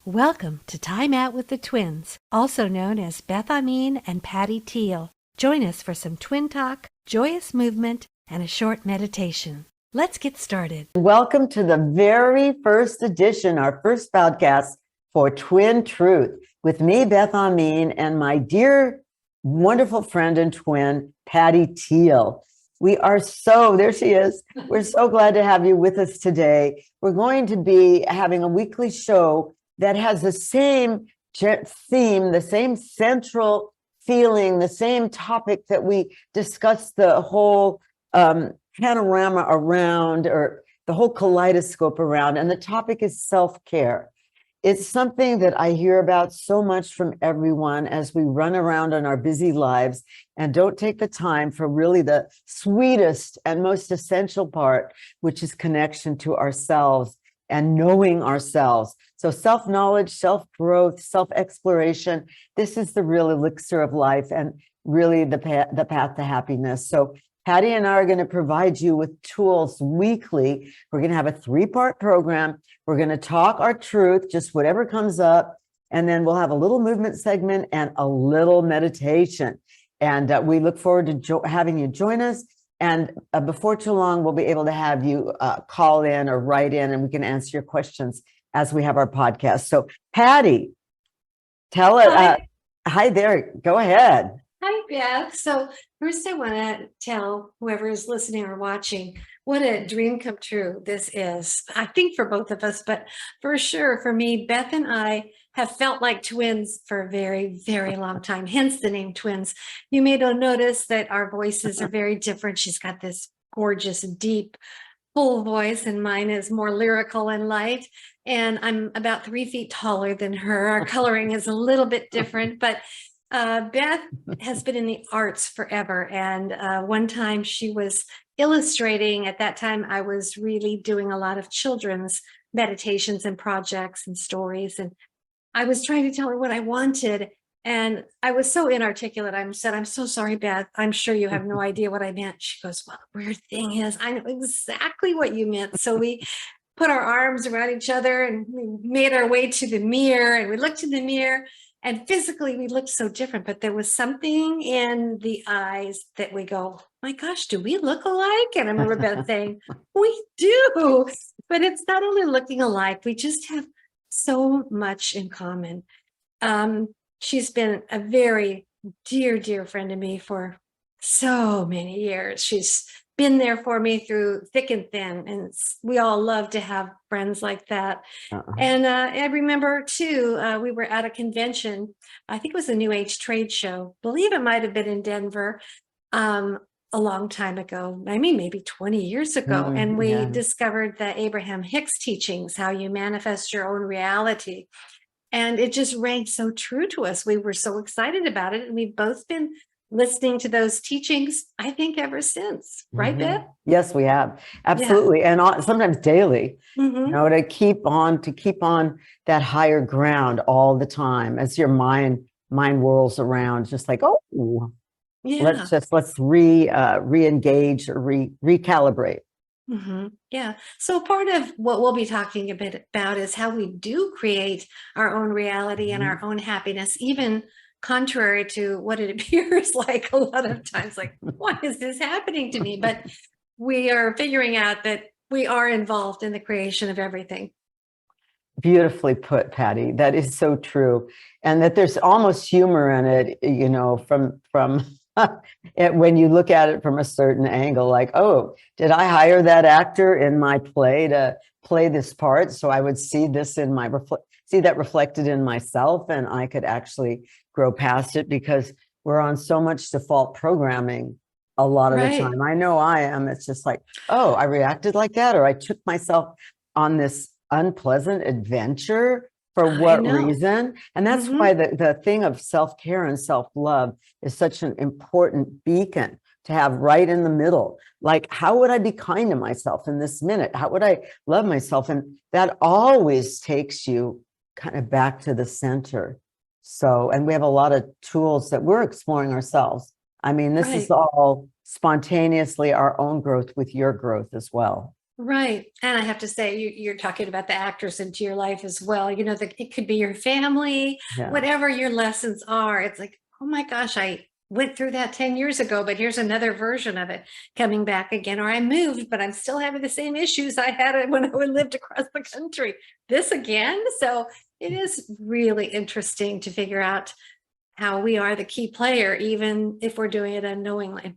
Welcome to Time Out with the Twins, also known as Beth, Amine, and Patti Teel. Join us for some twin talk, joyous movement, and a short meditation. Let's get started. Welcome to the very first edition, our first podcast for Twin Truth with me, Beth Amine, and my dear, wonderful friend and twin, Patti Teel. There she is. We're so glad to have you with us today. We're going to be having a weekly show that has the same theme, the same central feeling, the same topic that we discussed the whole panorama around, or the whole kaleidoscope around. And the topic is self-care. It's something that I hear about so much from everyone as we run around in our busy lives and don't take the time for really the sweetest and most essential part, which is connection to ourselves and knowing ourselves. So self-knowledge, self-growth, self-exploration, this is the real elixir of life and really the path to happiness. So Patti and I are going to provide you with tools weekly. We're going to have a 3-part program. We're going to talk our truth, just whatever comes up. And then we'll have a little movement segment and a little meditation. And we look forward to having you join us. And before too long, we'll be able to have you call in or write in, and we can answer your questions as we have our podcast. So Patti, tell it. Hi there. Go ahead. Hi, Beth. So first I want to tell whoever is listening or watching what a dream come true this is. I think for both of us, but for sure for me, Beth and I have felt like twins for a very, very long time, hence the name twins. You may notice that our voices are very different. She's got this gorgeous, deep, full voice, and mine is more lyrical and light. And I'm about 3 feet taller than her. Our coloring is a little bit different, but Beth has been in the arts forever. And one time she was illustrating. At that time, I was really doing a lot of children's meditations and projects and stories. And I was trying to tell her what I wanted. And I was so inarticulate. I said, "I'm so sorry, Beth. I'm sure you have no idea what I meant." She goes, "Well, the weird thing is, I know exactly what you meant." So we put our arms around each other and we made our way to the mirror, and we looked in the mirror. And physically, we looked so different, but there was something in the eyes that we go, "My gosh, do we look alike?" And I remember Beth saying, "We do." But it's not only looking alike, we just have so much in common. She's been a very dear, dear friend to me for so many years. She's been there for me through thick and thin. And we all love to have friends like that. And I remember too, we were at a convention. I think it was a New Age trade show. Believe it might have been in Denver a long time ago. I mean, maybe 20 years ago. And we discovered the Abraham Hicks teachings, how you manifest your own reality. And it just rang so true to us. We were so excited about it. And we've both been listening to those teachings, I think, ever since. Right, Beth? Yes, we have. Absolutely. Yeah. And sometimes daily, you know, to keep on that higher ground all the time as your mind whirls around, just like, oh, yeah, let's re-engage or recalibrate. Yeah. So part of what we'll be talking a bit about is how we do create our own reality and our own happiness, even contrary to what it appears like a lot of times, like, why is this happening to me? But we are figuring out that we are involved in the creation of everything. Beautifully put, Patti. That is so true. And that there's almost humor in it, you know, from when you look at it from a certain angle, like, oh, did I hire that actor in my play to play this part? So I would see this in my see that reflected in myself, and I could actually grow past it, because we're on so much default programming a lot of the time. I know I am. It's just like, oh, I reacted like that, or I took myself on this unpleasant adventure. For what reason? And that's why the thing of self-care and self-love is such an important beacon to have right in the middle. Like, how would I be kind to myself in this minute? How would I love myself? And that always takes you kind of back to the center. So, and we have a lot of tools that we're exploring ourselves. I mean, this is all spontaneously our own growth with your growth as well. Right. And I have to say, you're talking about the actors into your life as well. That it could be your family, Yeah. whatever your lessons are. It's like, oh my gosh, I went through that 10 years ago, but here's another version of it coming back again. Or I moved, but I'm still having the same issues I had when I lived across the country. This again. So it is really interesting to figure out how we are the key player, even if we're doing it unknowingly.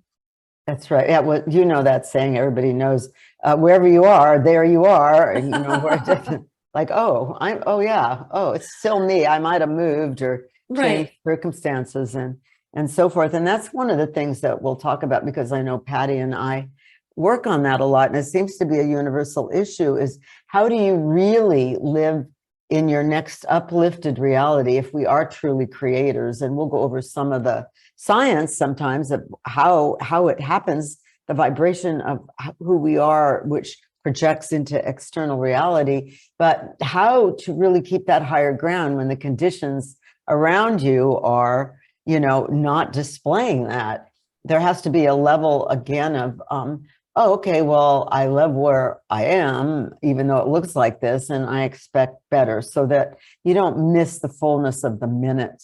That's right. Yeah, well, you know that saying, everybody knows, wherever you are, there you are. And, where it doesn't, like, oh yeah, oh, it's still me. I might have moved or changed Right. circumstances and so forth. And that's one of the things that we'll talk about, because I know Patti and I work on that a lot. And it seems to be a universal issue, is how do you really live in your next uplifted reality if we are truly creators? And we'll go over some of the science sometimes of how it happens, the vibration of who we are, which projects into external reality, but how to really keep that higher ground when the conditions around you are, not displaying that. There has to be a level again of, oh, okay, well, I love where I am, even though it looks like this, and I expect better, so that you don't miss the fullness of the minute.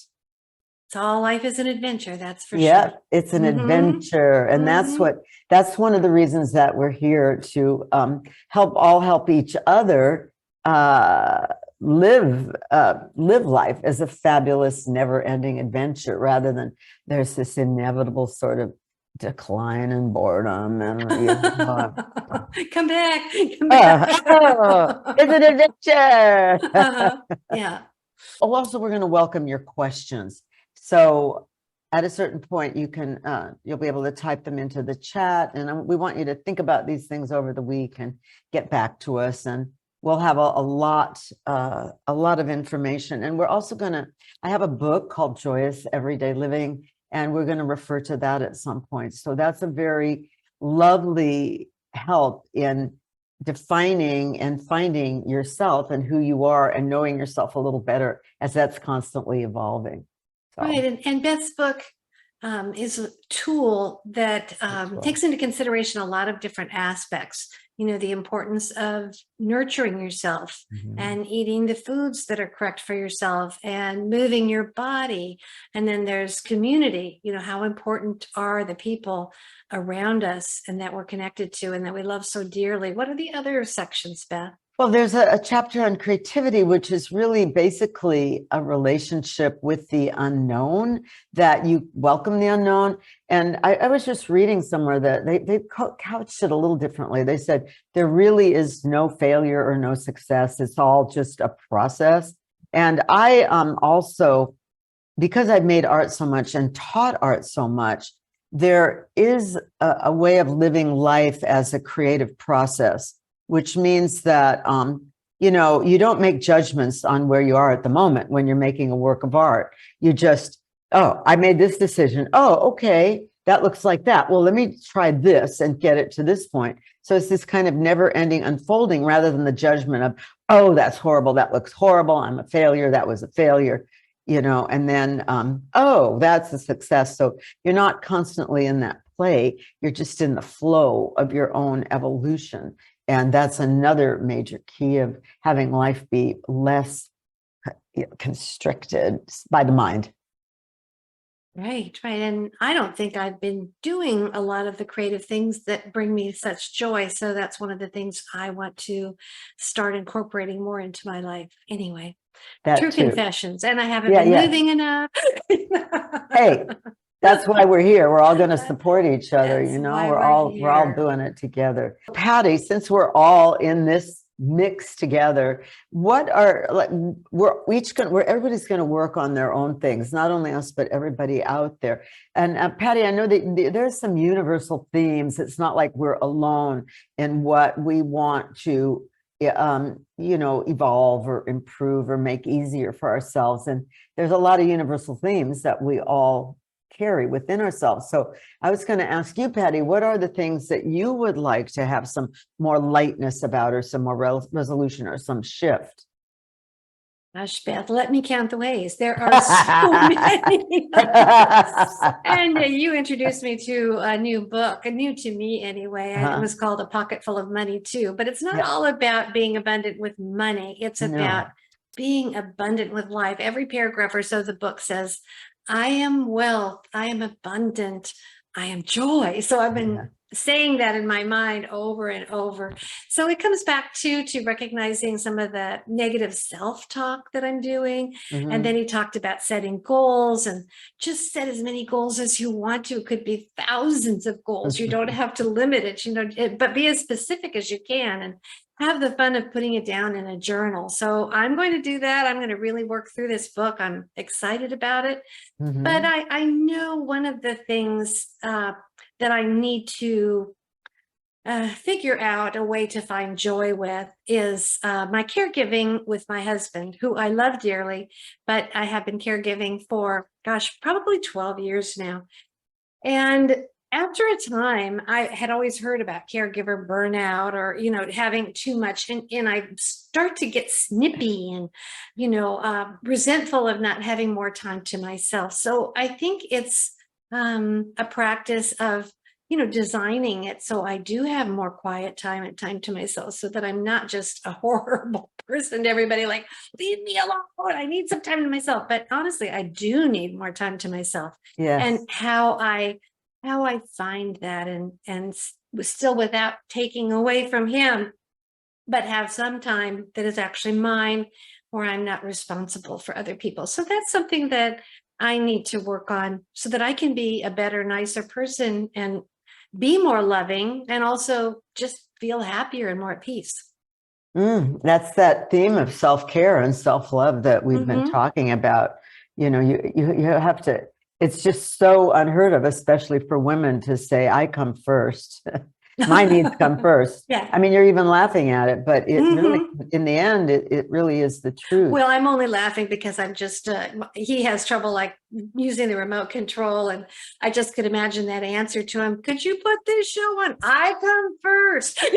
It's all life is an adventure, that's for Yeah, sure. it's an Mhm. adventure. And that's one of the reasons that we're here to help each other live life as a fabulous, never-ending adventure, rather than there's this inevitable sort of decline and boredom and Come back, come back. it's an adventure. Yeah. Oh, also, we're going to welcome your questions. So at a certain point, you'll be able to type them into the chat. And we want you to think about these things over the week and get back to us. And we'll have a lot of information. And we're also I have a book called Joyous Everyday Living, and we're going to refer to that at some point. So that's a very lovely help in defining and finding yourself and who you are, and knowing yourself a little better as that's constantly evolving. So, Right. And Beth's book is a tool that takes into consideration a lot of different aspects. The importance of nurturing yourself and eating the foods that are correct for yourself and moving your body. And then there's community. How important are the people around us and that we're connected to and that we love so dearly? What are the other sections, Beth? well, there's a chapter on creativity, which is really basically a relationship with the unknown, that you welcome the unknown. And I was just reading somewhere that they couched it a little differently. They said there really is no failure or no success. It's all just a process. And I also, because I've made art so much and taught art so much, there is a way of living life as a creative process, which means that, you don't make judgments on where you are at the moment when you're making a work of art. You just, oh, I made this decision. Oh, okay, that looks like that. Well, let me try this and get it to this point. So it's this kind of never-ending unfolding, rather than the judgment of, oh, that's horrible. That looks horrible. I'm a failure. That was a failure. And then, oh, that's a success. So you're not constantly in that play. You're just in the flow of your own evolution. And that's another major key of having life be less constricted by the mind. Right. And I don't think I've been doing a lot of the creative things that bring me such joy. So that's one of the things I want to start incorporating more into my life. Anyway, That true too. confessions. And I haven't Yeah, been yeah. moving enough. Hey, that's why we're here. We're all going to support each other. That's why We're all here. doing it together. Patti, since we're all in this mix together, everybody's going to work on their own things, not only us, but everybody out there. And Patti, I know that there's some universal themes. It's not like we're alone in what we want to evolve or improve or make easier for ourselves. And there's a lot of universal themes that we all carry within ourselves. So I was going to ask you, Patti, what are the things that you would like to have some more lightness about, or some more resolution, or some shift? Gosh, Beth, let me count the ways. There are so many. And you introduced me to a new book, new to me anyway, and it was called A Pocket Full of Money too. But it's not all about being abundant with money. It's about being abundant with life. Every paragraph or so of the book says, I am wealth, I am abundant, I am joy. So I've been saying that in my mind over and over. So it comes back to recognizing some of the negative self-talk that I'm doing. And then he talked about setting goals, and just set as many goals as you want to. It could be thousands of goals. You don't have to limit it, but be as specific as you can, and have the fun of putting it down in a journal. So I'm going to do that. I'm going to really work through this book. I'm excited about it. But I know one of the things that I need to figure out a way to find joy with is my caregiving with my husband, who I love dearly, but I have been caregiving for, gosh, probably 12 years now. And after a time, I had always heard about caregiver burnout, or, having too much. And I start to get snippy and, resentful of not having more time to myself. So I think it's a practice of, designing it so I do have more quiet time and time to myself, so that I'm not just a horrible person to everybody, like, leave me alone, I need some time to myself. But honestly, I do need more time to myself. And how I find that, and still without taking away from him, but have some time that is actually mine, where I'm not responsible for other people. So that's something that I need to work on, so that I can be a better, nicer person, and be more loving, and also just feel happier and more at peace. That's that theme of self-care and self-love that we've been talking about. You have to, it's just so unheard of, especially for women, to say, I come first. My needs come first. I mean, you're even laughing at it, but it really, in the end, it really is the truth. Well, I'm only laughing because I'm just, he has trouble like using the remote control, and I just could imagine that answer to him. Could you put this show on? I come first. I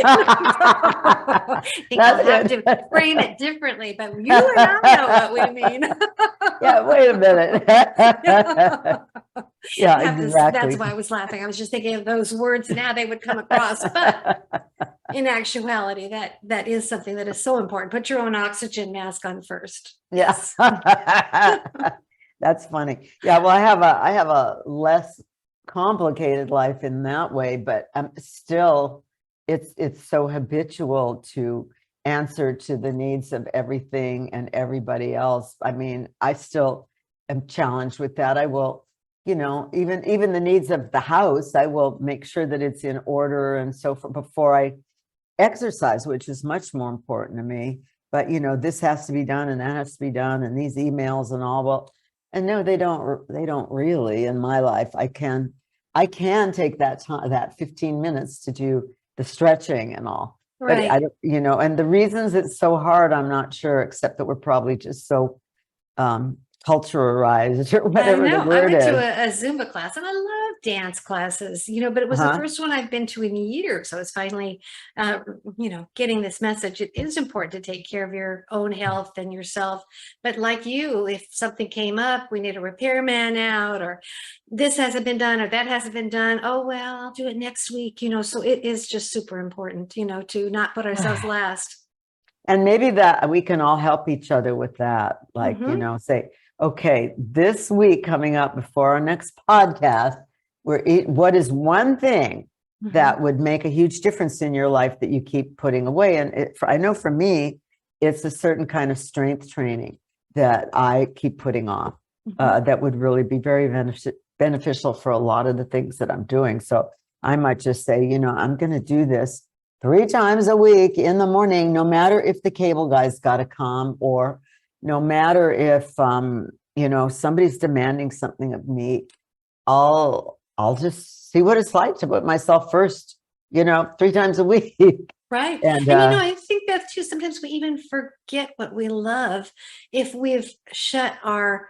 think I'll have to frame it differently, but you and I know what we mean. Wait a minute. Exactly. That's why I was laughing. I was just thinking of those words, and how they would come across. But in actuality, that is something that is so important. Put your own oxygen mask on first. Yes. That's funny. Yeah. Well, I have a less complicated life in that way, but still, it's so habitual to answer to the needs of everything and everybody else. I mean, I still am challenged with that. I will, even the needs of the house, I will make sure that it's in order and so forth before I exercise, which is much more important to me. But, this has to be done, and that has to be done, and these emails and all. Well, and no, they don't really in my life. I can take that time, that 15 minutes to do the stretching and all. Right. But I don't, and the reasons it's so hard, I'm not sure, except that we're probably just so culturalized, or whatever the word is. I went to a Zumba class, and I love dance classes, but it was the first one I've been to in years. So I was finally, getting this message. It is important to take care of your own health and yourself. But like you, if something came up, we need a repairman out, or this hasn't been done, or that hasn't been done. Oh, well, I'll do it next week, so it is just super important, to not put ourselves last. And maybe that we can all help each other with that. Like, say, okay, this week coming up before our next podcast, what is one thing that would make a huge difference in your life that you keep putting away? And I know for me, it's a certain kind of strength training that I keep putting off that would really be very beneficial for a lot of the things that I'm doing. So I might just say, I'm going to do this 3 times a week in the morning, no matter if the cable guy's got to come, or no matter if, somebody's demanding something of me. I'll just see what it's like to put myself first, 3 times a week. Right. And I think that too, sometimes we even forget what we love if we've shut our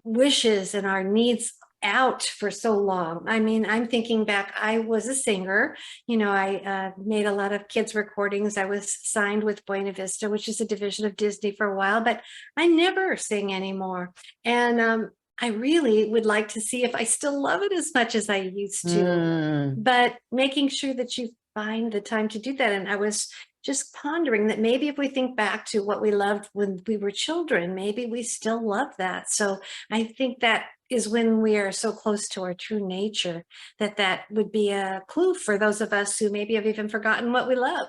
wishes and our needs out for so long. I mean, I'm thinking back, I was a singer. I made a lot of kids recordings. I was signed with Buena Vista, which is a division of Disney, for a while, but I never sing anymore. And I really would like to see if I still love it as much as I used to, but making sure that you find the time to do that. And I was just pondering that maybe if we think back to what we loved when we were children, maybe we still love that. So I think that is when we are so close to our true nature, that would be a clue for those of us who maybe have even forgotten what we love.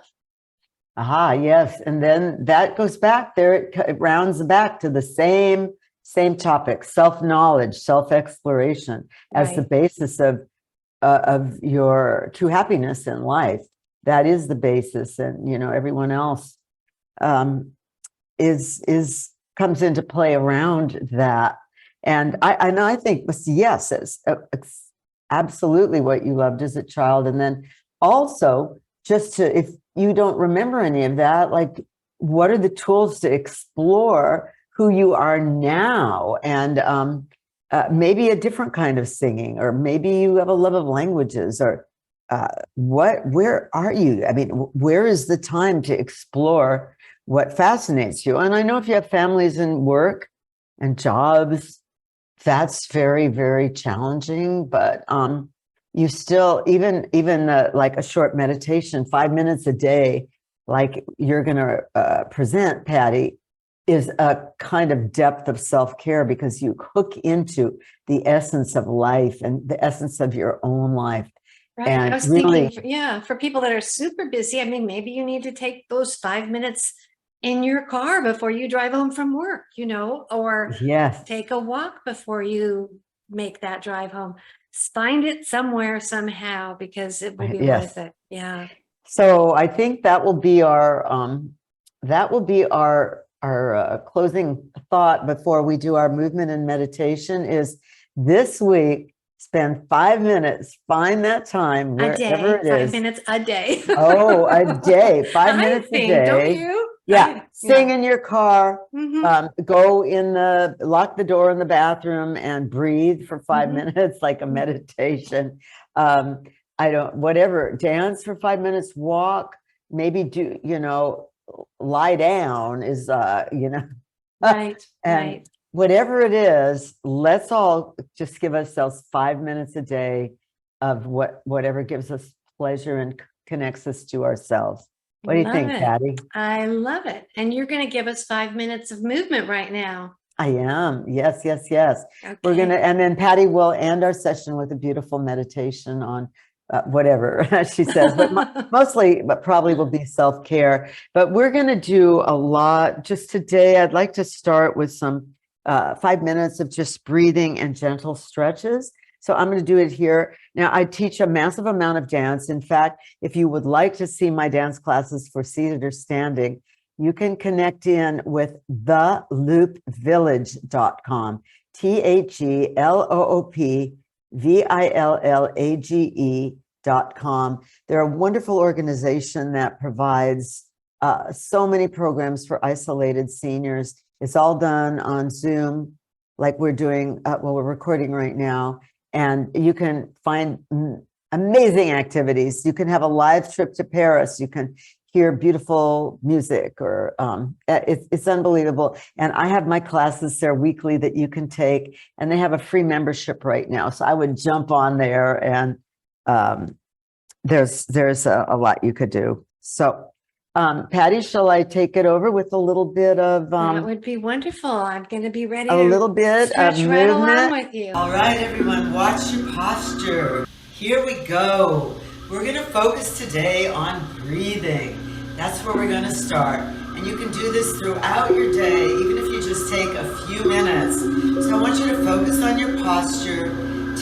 Aha, yes. And then that goes back there, it rounds back to the same topic, self-knowledge, self-exploration as the basis of your true happiness in life. That is the basis. And, everyone else comes into play around that. And I think, yes, it's absolutely what you loved as a child. And then also, if you don't remember any of that, like, what are the tools to explore who you are now? And maybe a different kind of singing, or maybe you have a love of languages, or where are you? I mean, where is the time to explore what fascinates you? And I know if you have families and work and jobs, that's very, very challenging, but you still, even like a short meditation, 5 minutes a day, like you're going to present, Patti, is a kind of depth of self-care, because you hook into the essence of life and the essence of your own life. Right. And I was really, thinking, for people that are super busy, I mean, maybe you need to take those 5 minutes in your car before you drive home from work, or yes, take a walk before you make that drive home. Find it somewhere, somehow, because it will be worth it. Yeah. So I think that will be our closing thought before we do our movement and meditation is this week, spend 5 minutes, find that time wherever it is. 5 minutes a day. Oh, a day, 5 minutes a day. Don't you? Yeah, sing in your car, Mm-hmm. go lock the door in the bathroom and breathe for 5 minutes, like a meditation. Whatever, dance for 5 minutes, walk, maybe do, lie down is, Right. And whatever it is, let's all just give ourselves 5 minutes a day of whatever gives us pleasure and connects us to ourselves. What do you think, Patti? I love it. And you're going to give us 5 minutes of movement right now. I am. Yes, yes, yes. Okay. And then Patti will end our session with a beautiful meditation on whatever she says, but probably will be self-care. But we're going to do a lot just today. I'd like to start with some 5 minutes of just breathing and gentle stretches. So I'm going to do it here. Now, I teach a massive amount of dance. In fact, if you would like to see my dance classes for seated or standing, you can connect in with theloopvillage.com, theloopvillage.com. They're a wonderful organization that provides so many programs for isolated seniors. It's all done on Zoom, like we're doing, we're recording right now. And you can find amazing activities. You can have a live trip to Paris. You can hear beautiful music, or it's unbelievable. And I have my classes there weekly that you can take, and they have a free membership right now. So I would jump on there, and there's a lot you could do. So Patti, shall I take it over with a little bit of that would be wonderful. I'm going to be ready a to little bit of stretch right along movement with you. All right, everyone, watch your posture. Here we go. We're going to focus today on breathing. That's where we're going to start. And you can do this throughout your day, even if you just take a few minutes. So I want you to focus on your posture,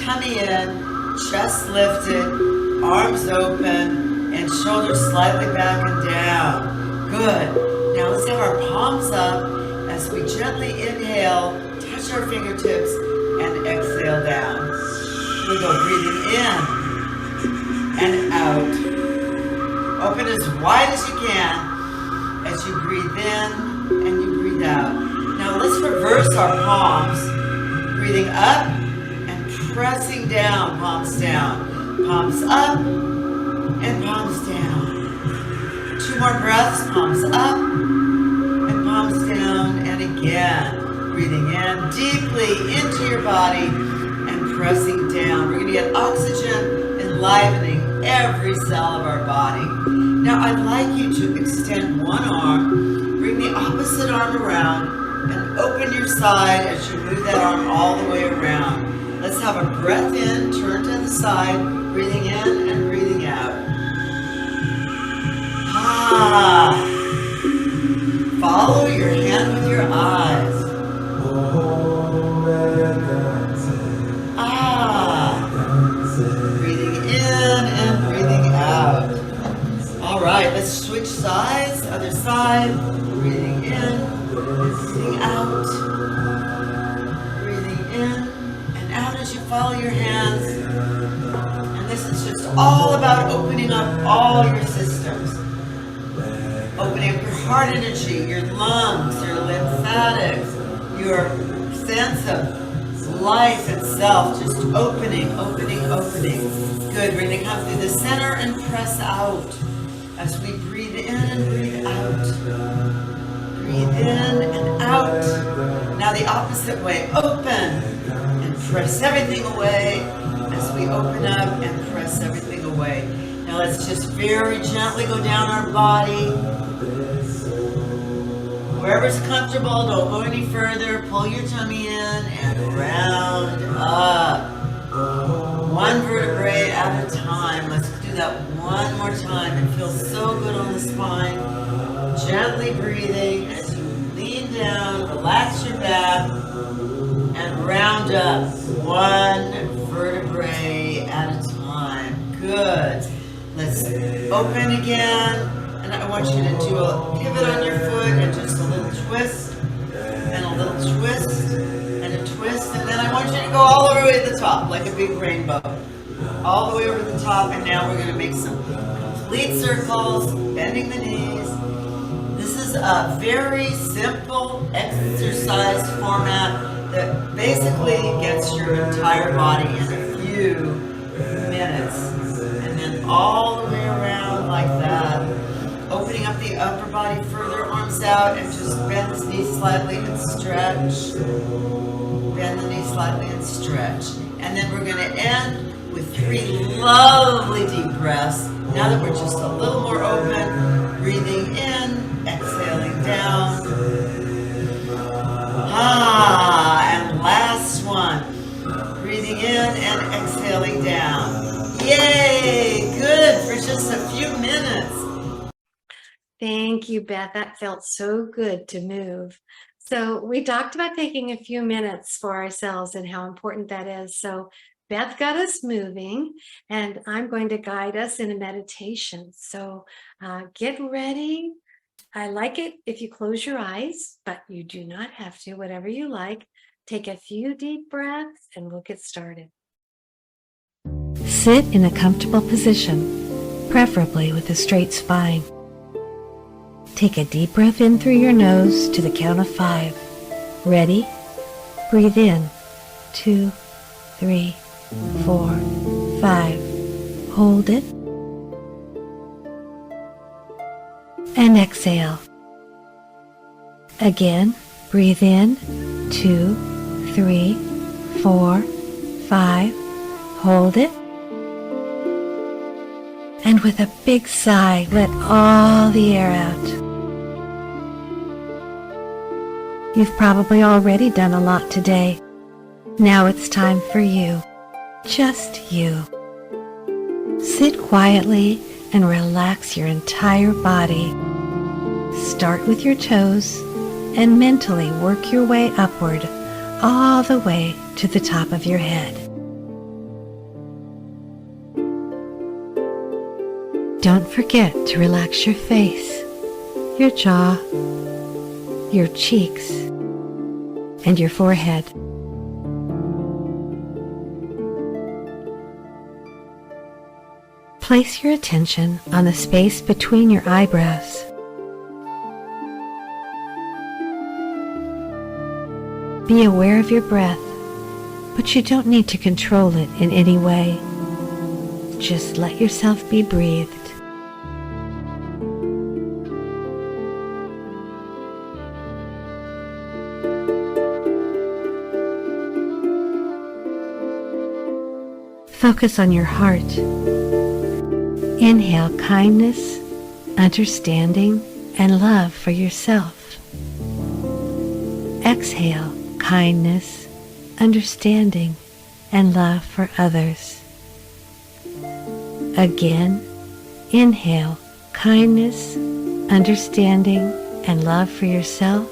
tummy in, chest lifted, arms open, and shoulders slightly back and down. Good. Now let's have our palms up as we gently inhale, touch our fingertips, and exhale down. We go breathing in and out. Open as wide as you can as you breathe in and you breathe out. Now let's reverse our palms, breathing up and pressing down, palms up and palms down. 2 more breaths, palms up and palms down, and again, breathing in deeply into your body and pressing down. We're going to get oxygen enlivening every cell of our body. Now I'd like you to extend one arm, bring the opposite arm around, and open your side as you move that arm all the way around. Let's have a breath in, turn to the side, breathing in and breathing out. Ah. Follow your hand with your eyes. Ah. Breathing in and breathing out. All right, let's switch sides. Other side. Breathing in and breathing out. Breathing in and out as you follow your hands. And this is just all about opening up all your systems. Opening up your heart energy, your lungs, your lymphatics, your sense of life itself, just opening, opening, opening. Good, we're going to come through the center and press out as we breathe in and breathe out. Breathe in and out. Now the opposite way, open and press everything away as we open up and press everything away. Now let's just very gently go down our body. Wherever's comfortable, don't go any further. Pull your tummy in and round up. 1 vertebrae at a time. Let's do that one more time. It feels so good on the spine. Gently breathing as you lean down, relax your back, and round up 1 vertebrae at a time. Good. Let's open again. And I want you to do a pivot on your foot and just a little twist and a little twist and a twist. And then I want you to go all the way to the top like a big rainbow. All the way over the top. And now we're going to make some complete circles, bending the knees. This is a very simple exercise format that basically gets your entire body in a few minutes. And then all the way around like that. Opening up the upper body further, arms out, and just bend the knees slightly and stretch. Bend the knees slightly and stretch. And then we're going to end with 3 lovely deep breaths. Now that we're just a little more open, breathing in, exhaling down. Ah, and last one. Breathing in and exhaling down. Yay! Good for just a few minutes. Thank you, Beth. That felt so good to move. So we talked about taking a few minutes for ourselves and how important that is. So Beth got us moving, and I'm going to guide us in a meditation. So get ready. I like it if you close your eyes, but you do not have to, whatever you like. Take a few deep breaths and we'll get started. Sit in a comfortable position, preferably with a straight spine. Take a deep breath in through your nose to the count of 5. Ready? Breathe in. 2, 3, 4, 5. Hold it. And exhale. Again, breathe in. 2, 3, 4, 5. Hold it. And with a big sigh, let all the air out. You've probably already done a lot today. Now it's time for you, just you. Sit quietly and relax your entire body. Start with your toes and mentally work your way upward all the way to the top of your head. Don't forget to relax your face, your jaw, your cheeks, and your forehead. Place your attention on the space between your eyebrows. Be aware of your breath but you don't need to control it in any way. Just let yourself be breathed. Focus on your heart. Inhale kindness, understanding, and love for yourself. Exhale kindness, understanding, and love for others. Again, inhale kindness, understanding, and love for yourself.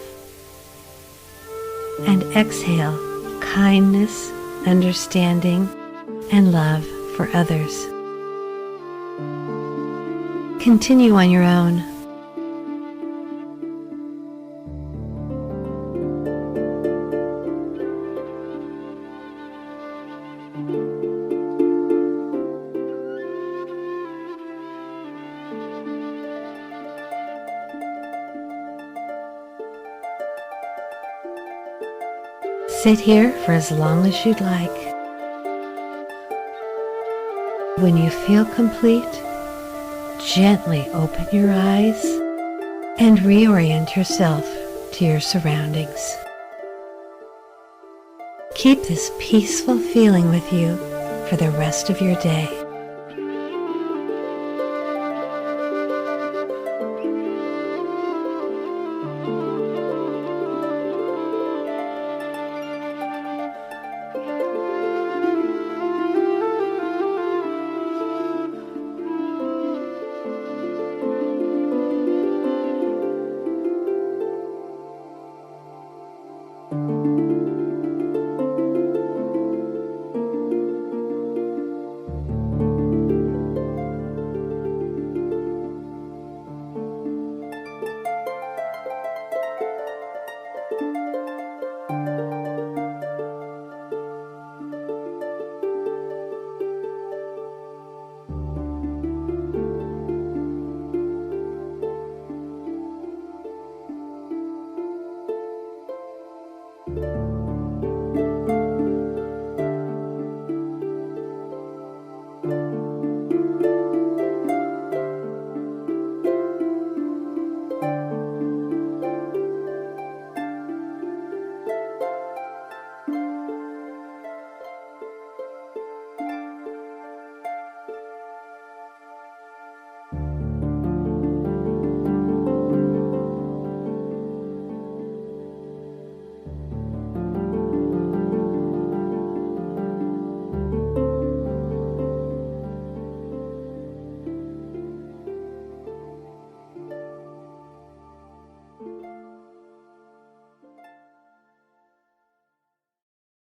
And exhale kindness, understanding, and love for others. Continue on your own. Sit here for as long as you'd like. When you feel complete, gently open your eyes and reorient yourself to your surroundings. Keep this peaceful feeling with you for the rest of your day.